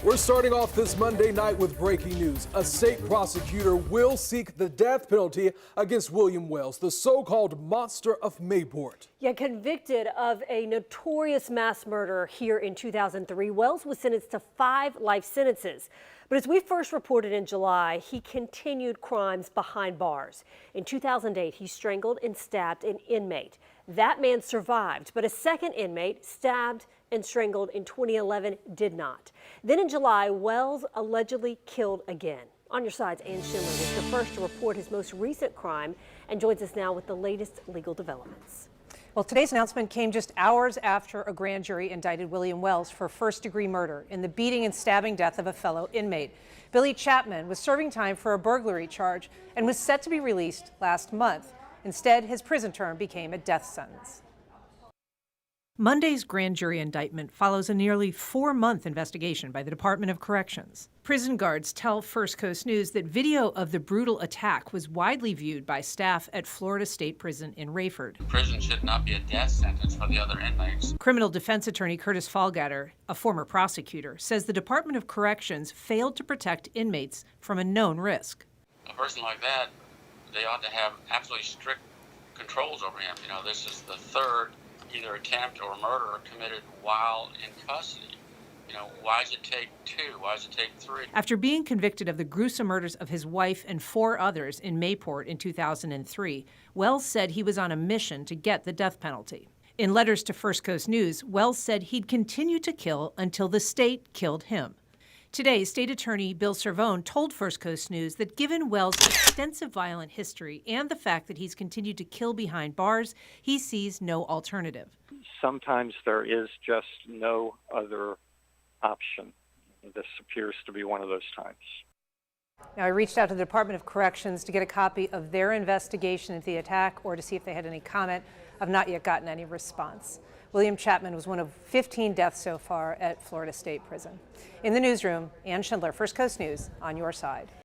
We're starting off this Monday night with breaking news. A state prosecutor will seek the death penalty against William Wells, the so-called Monster of Mayport. Yeah, convicted of a notorious mass murder here in 2003, Wells was sentenced to 5 life sentences. But as we first reported in July, he continued crimes behind bars. In 2008, he strangled and stabbed an inmate. That man survived, but a second inmate stabbed and strangled in 2011 did not. Then in July, Wells allegedly killed again. On your sides, Ann Schindler was the first to report his most recent crime and joins us now with the latest legal developments. Well, today's announcement came just hours after a grand jury indicted William Wells for first-degree murder in the beating and stabbing death of a fellow inmate. Billy Chapman was serving time for a burglary charge and was set to be released last month. Instead, his prison term became a death sentence. Monday's grand jury indictment follows a nearly 4-month investigation by the Department of Corrections. Prison guards tell First Coast News that video of the brutal attack was widely viewed by staff at Florida State Prison in Rayford. Prison should not be a death sentence for the other inmates. Criminal defense attorney Curtis Fallgatter, a former prosecutor, says the Department of Corrections failed to protect inmates from a known risk. A person like that, they ought to have absolutely strict controls over him. You know, this is the third either attempt or murder committed while in custody. You know, why does it take 2? Why does it take 3? After being convicted of the gruesome murders of his wife and 4 others in Mayport in 2003, Wells said he was on a mission to get the death penalty. In letters to First Coast News, Wells said he'd continue to kill until the state killed him. Today, State Attorney Bill Cervone told First Coast News that given Wells' extensive violent history and the fact that he's continued to kill behind bars, he sees no alternative. Sometimes there is just no other option. This appears to be one of those times. Now, I reached out to the Department of Corrections to get a copy of their investigation into the attack or to see if they had any comment. I've not yet gotten any response. William Chapman was one of 15 deaths so far at Florida State Prison. In the newsroom, Ann Schindler, First Coast News, on your side.